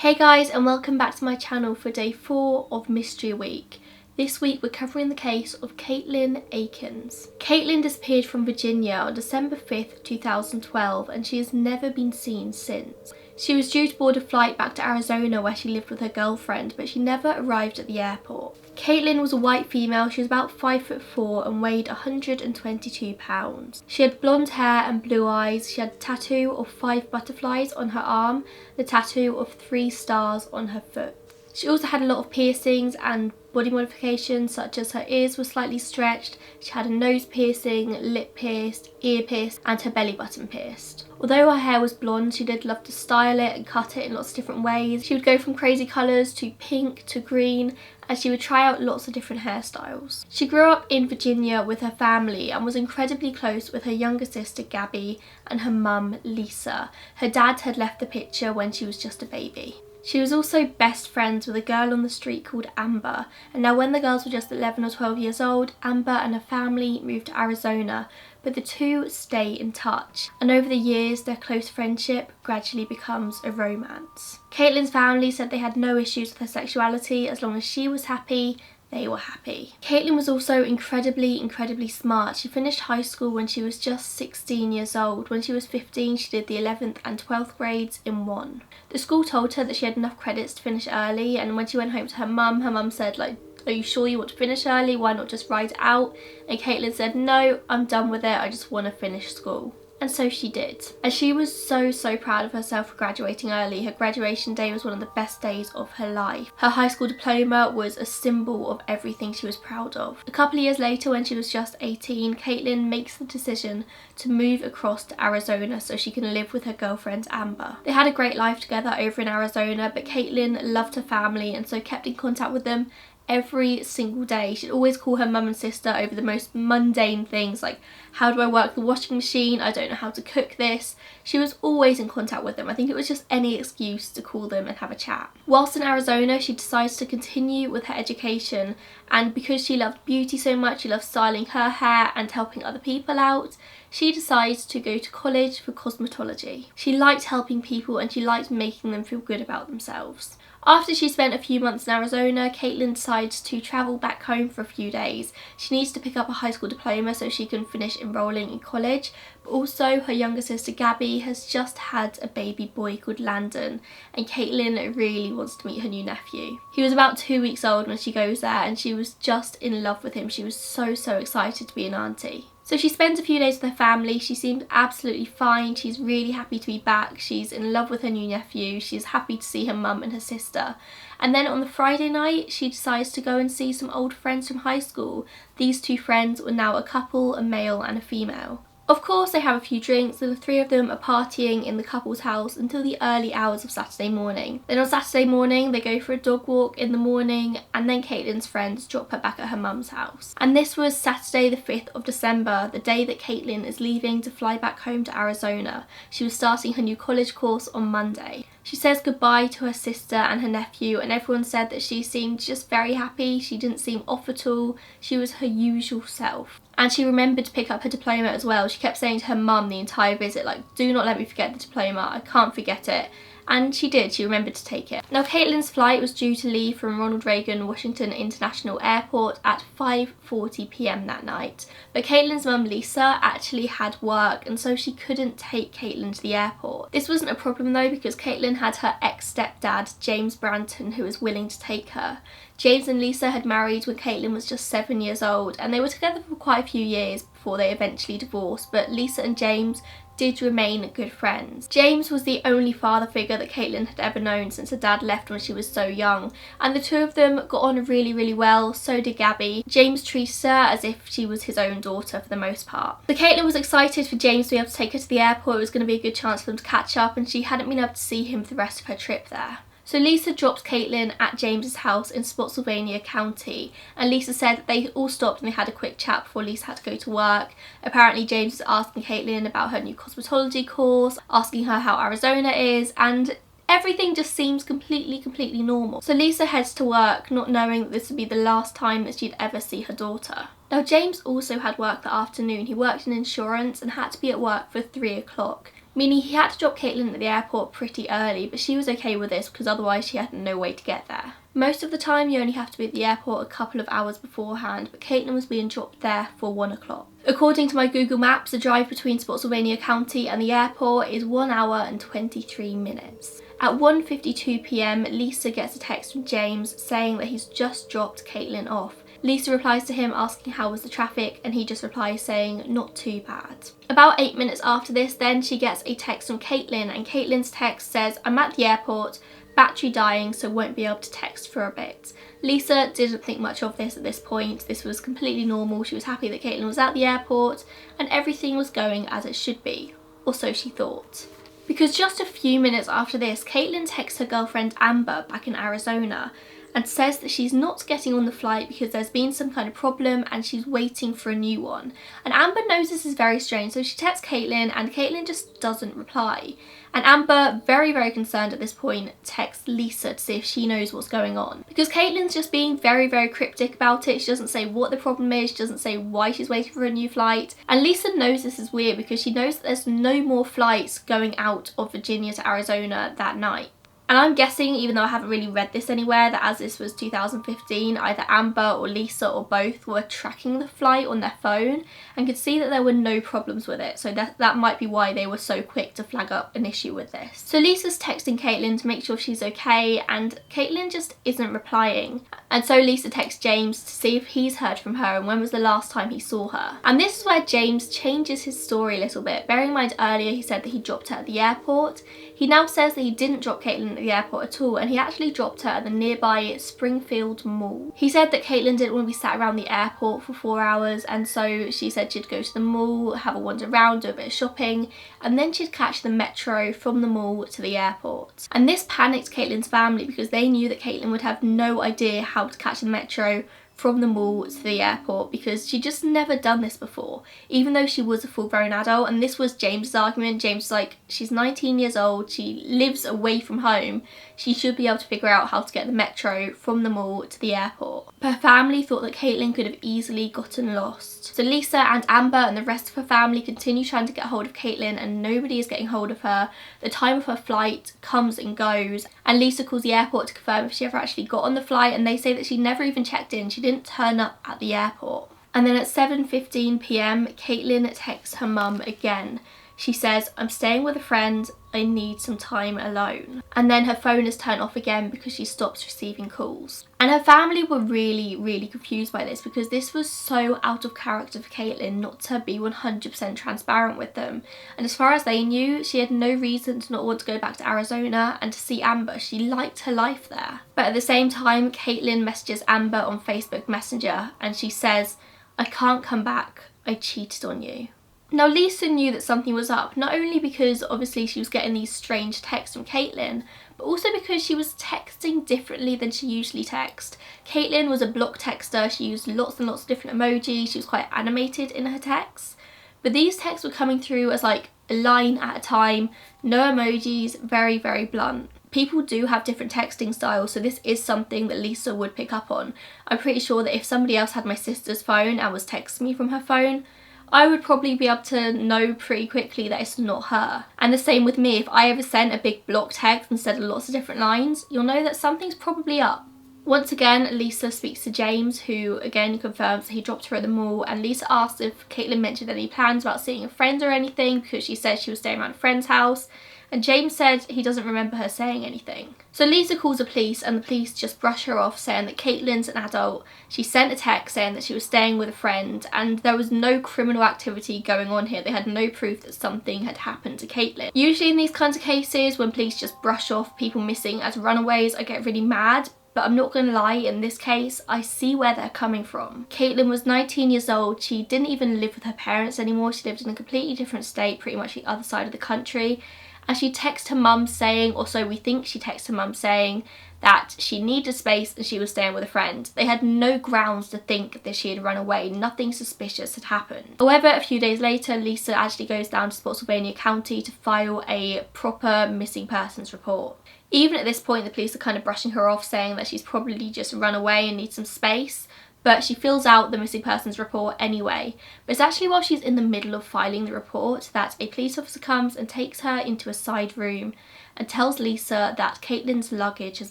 Hey guys, and welcome back to my channel for day 4 of Mystery Week. This week we're covering the case of Katelin Akens. Katelin disappeared from Virginia on December 5th, 2012 and she has never been seen since. She was due to board a flight back to Arizona where she lived with her girlfriend, but she never arrived at the airport. Katelin was a white female. She was about 5'4" and weighed 122 pounds. She had blonde hair and blue eyes. She had a tattoo of 5 butterflies on her arm, the tattoo of 3 stars on her foot. She also had a lot of piercings and body modifications, such as her ears were slightly stretched, she had a nose piercing, lip pierced, ear pierced and her belly button pierced. Although her hair was blonde, she did love to style it and cut it in lots of different ways. She would go from crazy colours to pink to green, and she would try out lots of different hairstyles. She grew up in Virginia with her family and was incredibly close with her younger sister Gabby and her mum Lisa. Her dad had left the picture when she was just a baby. She was also best friends with a girl on the street called Amber, and now when the girls were just 11 or 12 years old, Amber and her family moved to Arizona, but the two stay in touch, and over the years their close friendship gradually becomes a romance. Katelin's family said they had no issues with her sexuality as long as she was happy. They were happy. Katelin was also incredibly smart. She finished high school when she was just 16 years old. When she was 15, she did the 11th and 12th grades in one. The school told her that she had enough credits to finish early, and when she went home to her mum said, like, "Are you sure you want to finish early? Why not just ride it out?" And Katelin said, "No, I'm done with it. I just want to finish school." And so she did. And she was so proud of herself for graduating early. Her graduation day was one of the best days of her life. Her high school diploma was a symbol of everything she was proud of. A couple of years later, when she was just 18, Katelin makes the decision to move across to Arizona so she can live with her girlfriend Amber. They had a great life together over in Arizona, but Katelin loved her family and so kept in contact with them every single day. She'd always call her mum and sister over the most mundane things like, how do I work the washing machine? I don't know how to cook this. She was always in contact with them. I think it was just any excuse to call them and have a chat. Whilst in Arizona, she decides to continue with her education, and because she loved beauty so much, she loved styling her hair and helping other people out, she decides to go to college for cosmetology. She liked helping people and she liked making them feel good about themselves. After she spent a few months in Arizona, Katelin decides to travel back home for a few days. She needs to pick up a high school diploma so she can finish enrolling in college, but also her younger sister Gabby has just had a baby boy called Landon, and Katelin really wants to meet her new nephew. He was about 2 weeks old when she goes there and she was just in love with him. She was so excited to be an auntie. So she spends a few days with her family. She seemed absolutely fine. She's really happy to be back. She's in love with her new nephew. She's happy to see her mum and her sister. And then on the Friday night, she decides to go and see some old friends from high school. These two friends were now a couple, a male and a female. Of course, they have a few drinks and the three of them are partying in the couple's house until the early hours of Saturday morning. Then on Saturday morning, they go for a dog walk in the morning, and then Katelin's friends drop her back at her mum's house. And this was Saturday the 5th of December, the day that Katelin is leaving to fly back home to Arizona. She was starting her new college course on Monday. She says goodbye to her sister and her nephew, and everyone said that she seemed just very happy. She didn't seem off at all. She was her usual self. And she remembered to pick up her diploma as well. She kept saying to her mum the entire visit, like, "Do not let me forget the diploma, I can't forget it." And she did, she remembered to take it. Now Katelin's flight was due to leave from Ronald Reagan Washington International Airport at 5:40 p.m. that night. But Katelin's mum Lisa actually had work, and so she couldn't take Katelin to the airport. This wasn't a problem though, because Katelin had her ex-stepdad James Branton who was willing to take her. James and Lisa had married when Katelin was just 7 years old, and they were together for quite a few years before they eventually divorced, but Lisa and James did remain good friends. James was the only father figure that Katelin had ever known since her dad left when she was so young, and the two of them got on really well. So did Gabby. James treated her as if she was his own daughter for the most part. So Katelin was excited for James to be able to take her to the airport. It was going to be a good chance for them to catch up, and she hadn't been able to see him for the rest of her trip there. So Lisa drops Katelin at James's house in Spotsylvania County, and Lisa said that they all stopped and they had a quick chat before Lisa had to go to work. Apparently James was asking Katelin about her new cosmetology course, asking her how Arizona is, and everything just seems completely normal. So Lisa heads to work, not knowing that this would be the last time that she'd ever see her daughter. Now James also had work that afternoon. He worked in insurance and had to be at work for 3 o'clock. meaning he had to drop Kaitlyn at the airport pretty early, but she was okay with this because otherwise she had no way to get there. Most of the time you only have to be at the airport a couple of hours beforehand, but Kaitlyn was being dropped there for 1 o'clock. According to my Google Maps, the drive between Spotsylvania County and the airport is 1 hour and 23 minutes. At 1:52 p.m, Lisa gets a text from James saying that he's just dropped Kaitlyn off. Lisa replies to him asking how was the traffic, and he just replies saying not too bad. About 8 minutes after this, then she gets a text from Kaitlyn, and Kaitlyn's text says, "I'm at the airport, battery dying, so won't be able to text for a bit." Lisa didn't think much of this at this point. This was completely normal. She was happy that Kaitlyn was at the airport and everything was going as it should be, or so she thought. Because just a few minutes after this, Kaitlyn texts her girlfriend Amber back in Arizona and says that she's not getting on the flight because there's been some kind of problem and she's waiting for a new one. And Amber knows this is very strange, so she texts Kaitlyn and Kaitlyn just doesn't reply. And Amber, very, very concerned at this point, texts Lisa to see if she knows what's going on. Because Kaitlyn's just being very, very cryptic about it. She doesn't say what the problem is, she doesn't say why she's waiting for a new flight. And Lisa knows this is weird because she knows that there's no more flights going out of Virginia to Arizona that night. And I'm guessing, even though I haven't really read this anywhere, that as this was 2015, either Amber or Lisa or both were tracking the flight on their phone and could see that there were no problems with it. So that might be why they were so quick to flag up an issue with this. So Lisa's texting Kaitlyn to make sure she's okay, and Kaitlyn just isn't replying. And so Lisa texts James to see if he's heard from her and when was the last time he saw her. And this is where James changes his story a little bit. Bearing in mind earlier he said that he dropped her at the airport. He now says that he didn't drop Kaitlyn at the airport at all, and he actually dropped her at the nearby Springfield Mall. He said that Kaitlyn didn't want to be sat around the airport for 4 hours, and so she said she'd go to the mall, have a wander around, do a bit of shopping, and then she'd catch the metro from the mall to the airport. And this panicked Kaitlyn's family because they knew that Kaitlyn would have no idea how to catch the metro from the mall to the airport because she'd just never done this before, even though she was a full-grown adult. And this was James's argument. James was like, she's 19 years old, she lives away from home, she should be able to figure out how to get the metro from the mall to the airport. But her family thought that Kaitlyn could have easily gotten lost. So Lisa and Amber and the rest of her family continue trying to get hold of Kaitlyn, and nobody is getting hold of her. The time of her flight comes and goes, and Lisa calls the airport to confirm if she ever actually got on the flight, and they say that she never even checked in. She didn't turn up at the airport. And then at 7:15 p.m, Kaitlyn texts her mum again. She says, "I'm staying with a friend, I need some time alone." And then her phone is turned off again because she stops receiving calls. And her family were really, really confused by this because this was so out of character for Kaitlyn not to be 100% transparent with them. And as far as they knew, she had no reason to not want to go back to Arizona and to see Amber. She liked her life there. But at the same time, Kaitlyn messages Amber on Facebook Messenger and she says, "I can't come back, I cheated on you." Now Lisa knew that something was up, not only because obviously she was getting these strange texts from Kaitlyn, but also because she was texting differently than she usually texts. Kaitlyn was a block texter, she used lots and lots of different emojis, she was quite animated in her texts. But these texts were coming through as like a line at a time, no emojis, very, very blunt. People do have different texting styles, so this is something that Lisa would pick up on. I'm pretty sure that if somebody else had my sister's phone and was texting me from her phone, I would probably be able to know pretty quickly that it's not her. And the same with me, if I ever sent a big block text instead of lots of different lines, you'll know that something's probably up. Once again, Lisa speaks to James, who again confirms that he dropped her at the mall, and Lisa asks if Kaitlyn mentioned any plans about seeing a friend or anything because she said she was staying around a friend's house, and James said he doesn't remember her saying anything. So Lisa calls the police, and the police just brush her off, saying that Kaitlyn's an adult. She sent a text saying that she was staying with a friend, and there was no criminal activity going on here. They had no proof that something had happened to Kaitlyn. Usually in these kinds of cases, when police just brush off people missing as runaways, I get really mad. But I'm not gonna lie, in this case, I see where they're coming from. Kaitlyn was 19 years old, she didn't even live with her parents anymore, she lived in a completely different state, pretty much the other side of the country. And she texted her mum saying, or so we think she texted her mum saying, that she needed space and she was staying with a friend. They had no grounds to think that she had run away, nothing suspicious had happened. However, a few days later, Lisa actually goes down to Spotsylvania County to file a proper missing persons report. Even at this point, the police are kind of brushing her off, saying that she's probably just run away and needs some space. but she fills out the missing persons report anyway. But it's actually while she's in the middle of filing the report that a police officer comes and takes her into a side room and tells Lisa that Katelyn's luggage has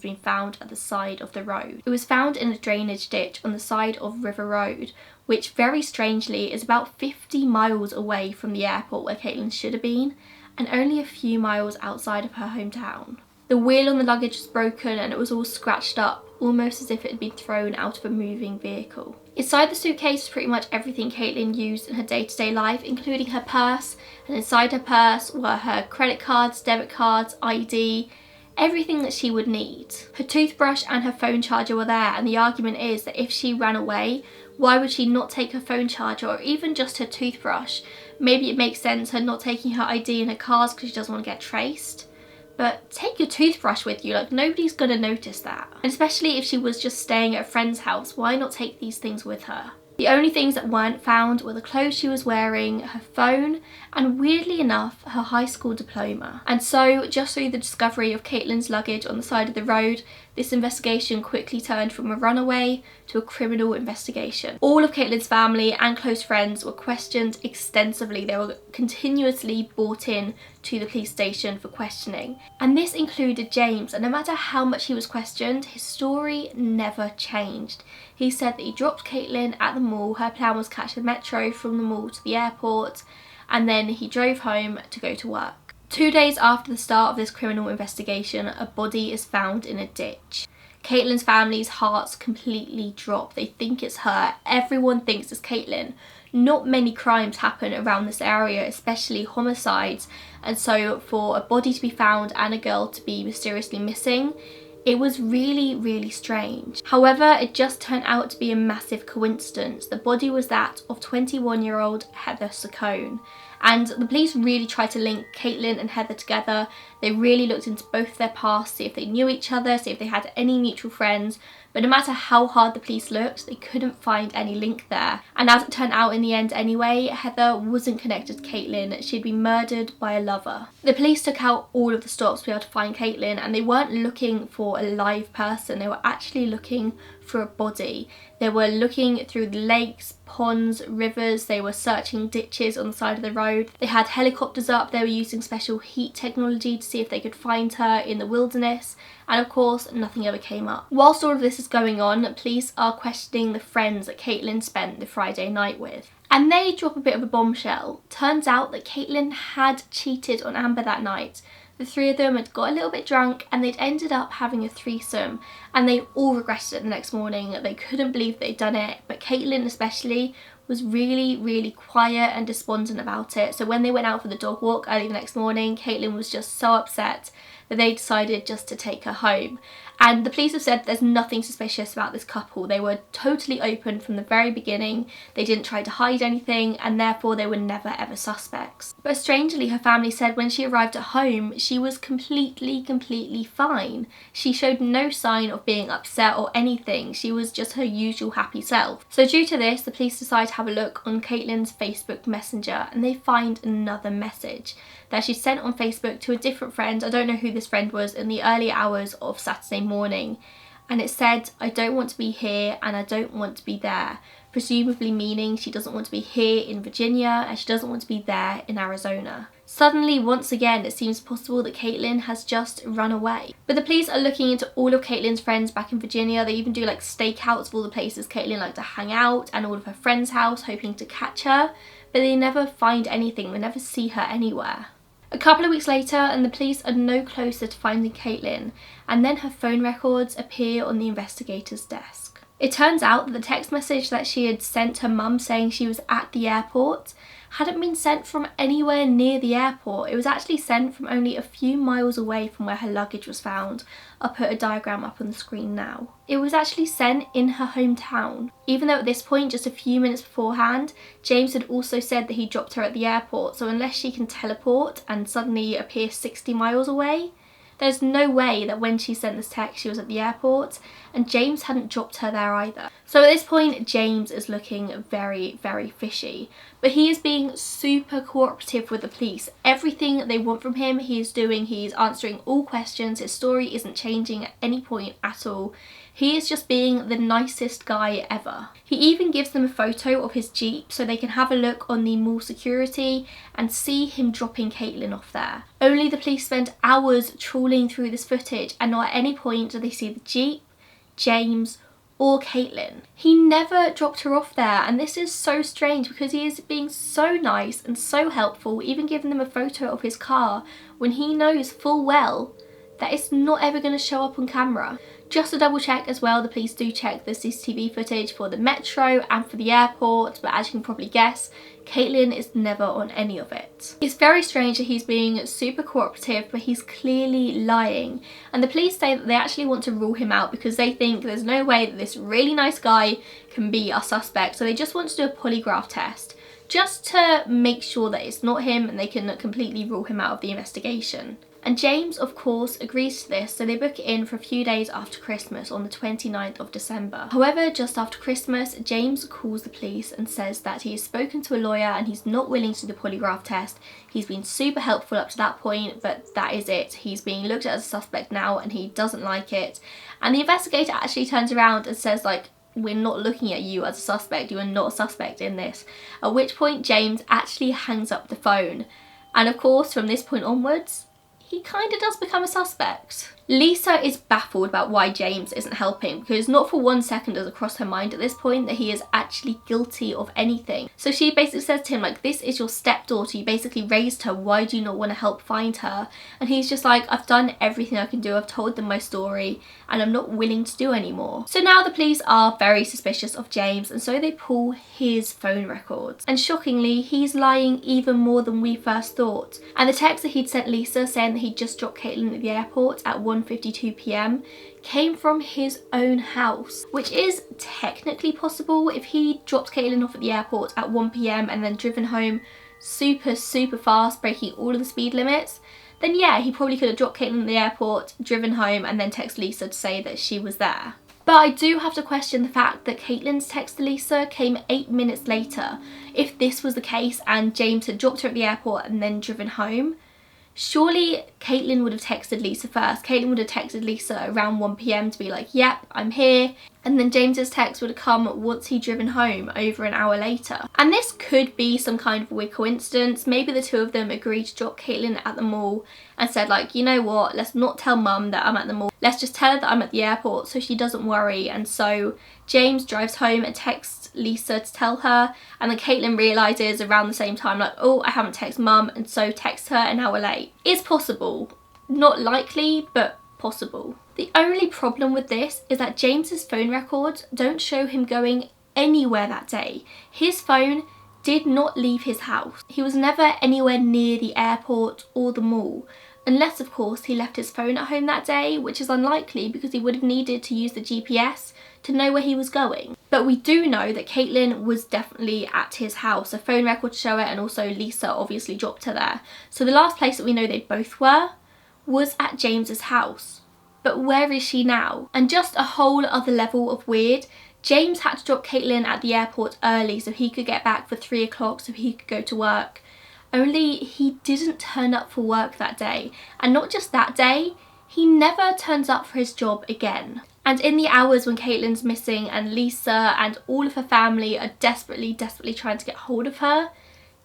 been found at the side of the road. It was found in a drainage ditch on the side of River Road, which very strangely is about 50 miles away from the airport where Katelyn should have been, and only a few miles outside of her hometown. The wheel on the luggage was broken and it was all scratched up, almost as if it had been thrown out of a moving vehicle. Inside the suitcase was pretty much everything Katelyn used in her day-to-day life, including her purse, and inside her purse were her credit cards, debit cards, ID, everything that she would need. Her toothbrush and her phone charger were there, and the argument is that if she ran away, why would she not take her phone charger or even just her toothbrush? Maybe it makes sense her not taking her ID and her cards because she doesn't want to get traced. But take your toothbrush with you, like nobody's gonna notice that. And especially if she was just staying at a friend's house, why not take these things with her? The only things that weren't found were the clothes she was wearing, her phone, and weirdly enough, her high school diploma. And so, just through the discovery of Katelyn's luggage on the side of the road, this investigation quickly turned from a runaway to a criminal investigation. All of Katelyn's family and close friends were questioned extensively. They were continuously brought in to the police station for questioning. And this included James, and no matter how much he was questioned, his story never changed. He said that he dropped Katelyn at the mall. Her plan was catch the metro from the mall to the airport, and then he drove home to go to work. 2 days after the start of this criminal investigation, a body is found in a ditch. Katelyn's family's hearts completely drop. They think it's her. Everyone thinks it's Katelyn. Not many crimes happen around this area, especially homicides, and so for a body to be found and a girl to be mysteriously missing, it was really strange. However, it just turned out to be a massive coincidence. The body was that of 21-year-old Heather Saccone. And the police really tried to link Katelyn and Heather together. They really looked into both their pasts, see if they knew each other, see if they had any mutual friends. But no matter how hard the police looked, they couldn't find any link there. And as it turned out in the end anyway, Heather wasn't connected to Katelyn. She'd been murdered by a lover. The police took out all of the stops to be able to find Katelyn, and they weren't looking for a live person. They were actually looking for a body. They were looking through the lakes, ponds, rivers. They were searching ditches on the side of the road. They had helicopters up. They were using special heat technology to see if they could find her in the wilderness. And of course, nothing ever came up. Whilst all of this is going on, police are questioning the friends that Katelyn spent the Friday night with. And they drop a bit of a bombshell. Turns out that Katelyn had cheated on Amber that night. The three of them had got a little bit drunk and they'd ended up having a threesome, and they all regretted it the next morning. They couldn't believe they'd done it, but Katelyn especially was really quiet and despondent about it. So when they went out for the dog walk early the next morning, Katelyn was just so upset that they decided just to take her home. And the police have said there's nothing suspicious about this couple. They were totally open from the very beginning. They didn't try to hide anything, and therefore they were never ever suspects. But strangely, her family said when she arrived at home, she was completely fine. She showed no sign of being upset or anything. She was just her usual happy self. So due to this, the police decide to have a look on Katelyn's Facebook Messenger, and they find another message that she sent on Facebook to a different friend. I don't know who this friend was, in the early hours of Saturday morning, and it said, "I don't want to be here and I don't want to be there," presumably meaning she doesn't want to be here in Virginia and she doesn't want to be there in Arizona. Suddenly, once again, it seems possible that Katelyn has just run away. But the police are looking into all of Katelyn's friends back in Virginia. They even do like stakeouts of all the places Katelyn liked to hang out and all of her friends' house, hoping to catch her, but they never find anything. They never see her anywhere. A couple of weeks later, and the police are no closer to finding Katelyn, and then her phone records appear on the investigator's desk. It turns out that the text message that she had sent her mum saying she was at the airport hadn't been sent from anywhere near the airport. It was actually sent from only a few miles away from where her luggage was found. I'll put a diagram up on the screen now. It was actually sent in her hometown. Even though at this point, just a few minutes beforehand, James had also said that he dropped her at the airport. So unless she can teleport and suddenly appear 60 miles away, there's no way that when she sent this text she was at the airport, and James hadn't dropped her there either. So at this point, James is looking very, very fishy, but he is being super cooperative with the police. Everything they want from him, he is doing. He's answering all questions. His story isn't changing at any point at all. He is just being the nicest guy ever. He even gives them a photo of his Jeep so they can have a look on the mall security and see him dropping Kaitlyn off there. Only the police spend hours trawling through this footage, and not at any point do they see the Jeep, James, or Kaitlyn. He never dropped her off there, and this is so strange because he is being so nice and so helpful, even giving them a photo of his car when he knows full well that it's not ever going to show up on camera. Just to double check as well, the police do check the CCTV footage for the metro and for the airport, but as you can probably guess, Kaitlyn is never on any of it. It's very strange that he's being super cooperative, but he's clearly lying. And the police say that they actually want to rule him out because they think there's no way that this really nice guy can be a suspect. So they just want to do a polygraph test, just to make sure that it's not him and they can completely rule him out of the investigation. And James, of course, agrees to this, so they book it in for a few days after Christmas on the 29th of December. However, just after Christmas, James calls the police and says that he has spoken to a lawyer and he's not willing to do the polygraph test. He's been super helpful up to that point, but that is it. He's being looked at as a suspect now and he doesn't like it. And the investigator actually turns around and says, like, we're not looking at you as a suspect. You are not a suspect in this. At which point James actually hangs up the phone. And of course, from this point onwards, he kind of does become a suspect. Lisa is baffled about why James isn't helping, because not for 1 second does it cross her mind at this point that he is actually guilty of anything. So she basically says to him, like, this is your stepdaughter, you basically raised her, why do you not want to help find her? And he's just like, I've done everything I can do, I've told them my story, and I'm not willing to do anymore. So now the police are very suspicious of James, and so they pull his phone records. And shockingly, he's lying even more than we first thought. And the text that he'd sent Lisa saying that he'd just dropped Kaitlyn at the airport at 1:52 p.m. came from his own house, which is technically possible. If he dropped Kaitlyn off at the airport at 1 p.m. and then driven home super fast, breaking all of the speed limits, then yeah, he probably could have dropped Kaitlyn at the airport, driven home, and then texted Lisa to say that she was there. But I do have to question the fact that Kaitlyn's text to Lisa came 8 minutes later. If this was the case and James had dropped her at the airport and then driven home, surely Kaitlyn would have texted Lisa first. Kaitlyn would have texted Lisa around 1 p.m. to be like, yep, I'm here. And then James's text would have come once he'd driven home over an hour later. And this could be some kind of weird coincidence. Maybe the two of them agreed to drop Kaitlyn at the mall and said, like, you know what, let's not tell mum that I'm at the mall. Let's just tell her that I'm at the airport so she doesn't worry. And so James drives home and texts Lisa to tell her, and then Kaitlyn realises around the same time, like, oh, I haven't texted mum, and so texts her an hour late. It's possible. Not likely, but possible. The only problem with this is that James's phone records don't show him going anywhere that day. His phone did not leave his house. He was never anywhere near the airport or the mall. Unless, of course, he left his phone at home that day, which is unlikely because he would have needed to use the GPS to know where he was going. But we do know that Kaitlyn was definitely at his house. The phone records show it, and also Lisa obviously dropped her there. So the last place that we know they both were was at James's house. But where is she now? And just a whole other level of weird, James had to drop Kaitlyn at the airport early so he could get back for 3 o'clock so he could go to work. Only he didn't turn up for work that day. And not just that day, he never turns up for his job again. And in the hours when Kaitlyn's missing and Lisa and all of her family are desperately trying to get hold of her,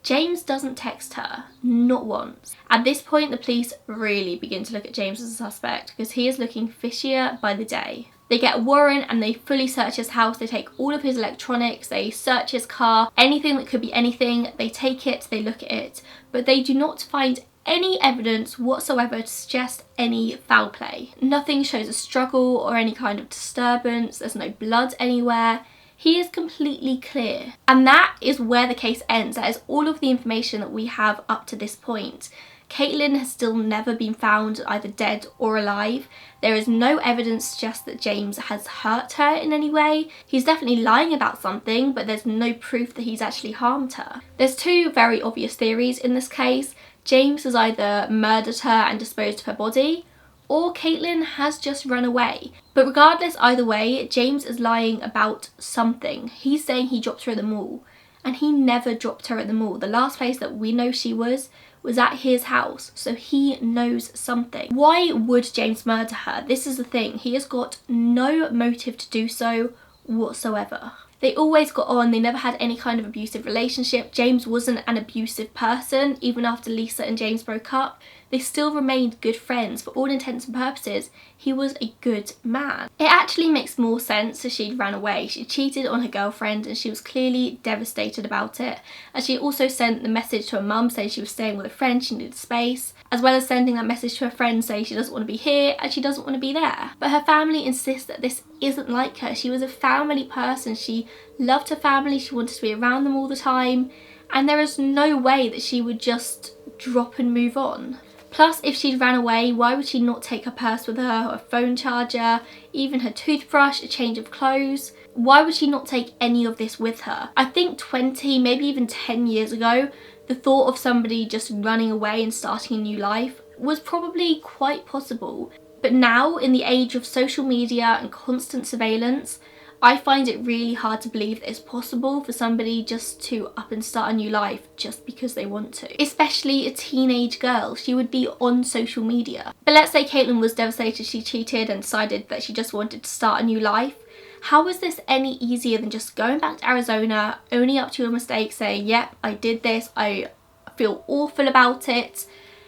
James doesn't text her, not once. At this point, the police really begin to look at James as a suspect because he is looking fishier by the day. They get a warrant and they fully search his house. They take all of his electronics, they search his car, anything that could be anything, they take it, they look at it, but they do not find any evidence whatsoever to suggest any foul play. Nothing shows a struggle or any kind of disturbance, there's no blood anywhere. He is completely clear. And that is where the case ends. That is all of the information that we have up to this point. Kaitlyn has still never been found either dead or alive. There is no evidence to suggest that James has hurt her in any way. He's definitely lying about something, but there's no proof that he's actually harmed her. There's two very obvious theories in this case. James has either murdered her and disposed of her body, or Kaitlyn has just run away. But regardless, either way, James is lying about something. He's saying he dropped her at the mall, and he never dropped her at the mall. The last place that we know she was at his house, so he knows something. Why would James murder her? This is the thing, he has got no motive to do so whatsoever. They always got on, they never had any kind of abusive relationship. James wasn't an abusive person. Even after Lisa and James broke up, they still remained good friends. For all intents and purposes, he was a good man. It actually makes more sense that she'd ran away. She cheated on her girlfriend and she was clearly devastated about it. And she also sent the message to her mum saying she was staying with a friend, she needed space, as well as sending that message to her friend saying she doesn't want to be here and she doesn't want to be there. But her family insists that this isn't like her. She was a family person. She loved her family. She wanted to be around them all the time. And there is no way that she would just drop and move on. Plus, if she'd ran away, why would she not take her purse with her, her phone charger, even her toothbrush, a change of clothes? Why would she not take any of this with her? I think 20, maybe even 10 years ago, the thought of somebody just running away and starting a new life was probably quite possible. But now, in the age of social media and constant surveillance, I find it really hard to believe that it's possible for somebody just to up and start a new life just because they want to. Especially a teenage girl, she would be on social media. But let's say Kaitlyn was devastated, she cheated and decided that she just wanted to start a new life. How is this any easier than just going back to Arizona, owning up to your mistake, saying, yep, I did this, I feel awful about it,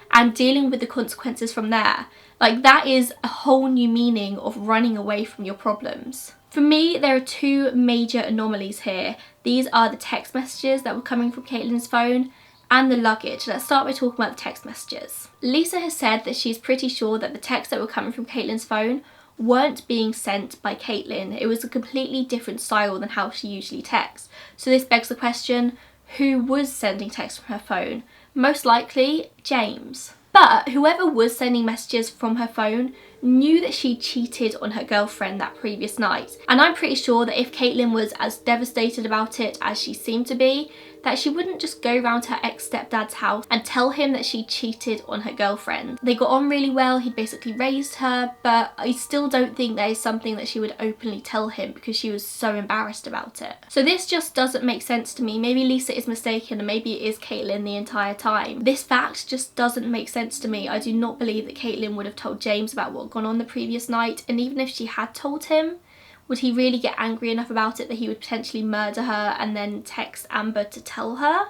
and dealing with the consequences from there? Like, that is a whole new meaning of running away from your problems. For me, there are two major anomalies here. These are the text messages that were coming from Kaitlyn's phone and the luggage. Let's start by talking about the text messages. Lisa has said that she's pretty sure that the texts that were coming from Kaitlyn's phone weren't being sent by Kaitlyn. It was a completely different style than how she usually texts. So this begs the question, who was sending texts from her phone? Most likely, James. But whoever was sending messages from her phone knew that she cheated on her girlfriend that previous night. And I'm pretty sure that if Kaitlyn was as devastated about it as she seemed to be, that she wouldn't just go round her ex-stepdad's house and tell him that she cheated on her girlfriend. They got on really well, he'd basically raised her, but I still don't think that is something that she would openly tell him because she was so embarrassed about it. So this just doesn't make sense to me. Maybe Lisa is mistaken and maybe it is Kaitlyn the entire time. This fact just doesn't make sense to me. I do not believe that Kaitlyn would have told James about what had gone on the previous night, and even if she had told him, would he really get angry enough about it that he would potentially murder her and then text Amber to tell her?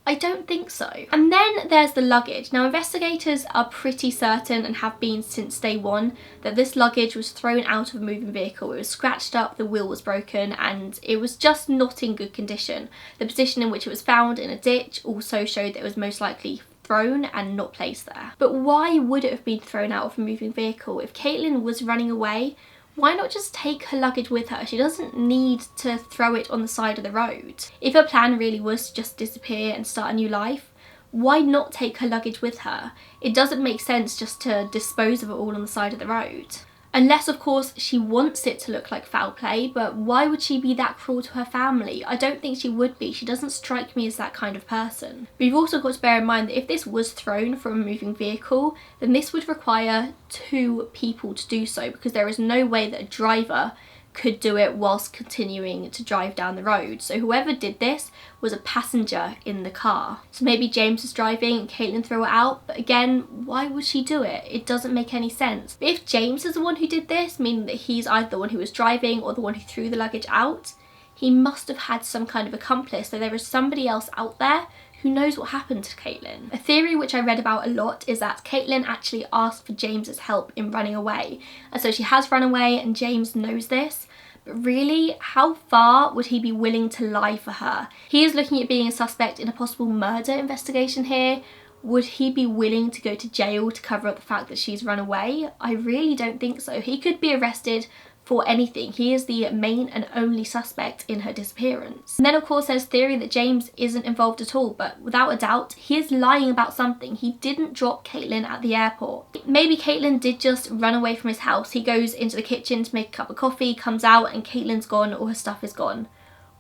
I don't think so. And then there's the luggage. Now, investigators are pretty certain, and have been since day one, that this luggage was thrown out of a moving vehicle. It was scratched up, the wheel was broken, and it was just not in good condition. The position in which it was found in a ditch also showed that it was most likely thrown and not placed there. But why would it have been thrown out of a moving vehicle? If Kaitlyn was running away, why not just take her luggage with her? She doesn't need to throw it on the side of the road. If her plan really was to just disappear and start a new life, why not take her luggage with her? It doesn't make sense just to dispose of it all on the side of the road. Unless, of course, she wants it to look like foul play, but why would she be that cruel to her family? I don't think she would be. She doesn't strike me as that kind of person. But you've also got to bear in mind that if this was thrown from a moving vehicle, then this would require 2 people to do so, because there is no way that a driver could do it whilst continuing to drive down the road. So whoever did this was a passenger in the car. So maybe James was driving and Kaitlyn threw it out, but again, why would she do it? It doesn't make any sense. But if James is the one who did this, meaning that he's either the one who was driving or the one who threw the luggage out, he must have had some kind of accomplice. So there is somebody else out there who knows what happened to Kaitlyn. A theory which I read about a lot is that Kaitlyn actually asked for James's help in running away. And so she has run away and James knows this. But really, how far would he be willing to lie for her? He is looking at being a suspect in a possible murder investigation here. Would he be willing to go to jail to cover up the fact that she's run away? I really don't think so. He could be arrested for anything. He is the main and only suspect in her disappearance. And then of course there's theory that James isn't involved at all, but without a doubt he is lying about something. He didn't drop Kaitlyn at the airport. Maybe Kaitlyn did just run away from his house. He goes into the kitchen to make a cup of coffee, comes out and Kaitlyn's gone or her stuff is gone.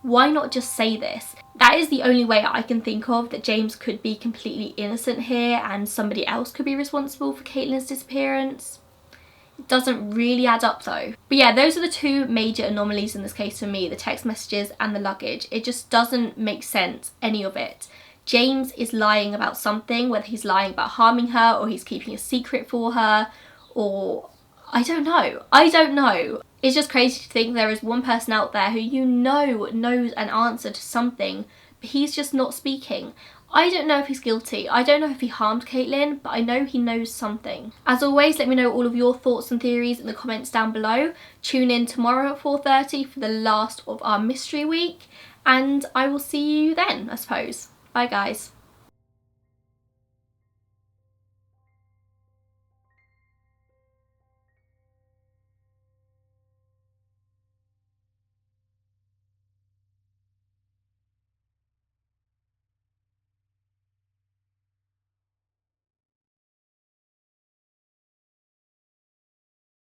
Why not just say this? That is the only way I can think of that James could be completely innocent here and somebody else could be responsible for Kaitlyn's disappearance. Doesn't really add up though. But yeah, those are the two major anomalies in this case for me, the text messages and the luggage. It just doesn't make sense, any of it. James is lying about something, whether he's lying about harming her or he's keeping a secret for her, or I don't know. It's just crazy to think there is one person out there who you know knows an answer to something, but he's just not speaking. I don't know if he's guilty. I don't know if he harmed Kaitlyn, but I know he knows something. As always, let me know all of your thoughts and theories in the comments down below. Tune in tomorrow at 4:30 for the last of our mystery week, and I will see you then, I suppose. Bye guys.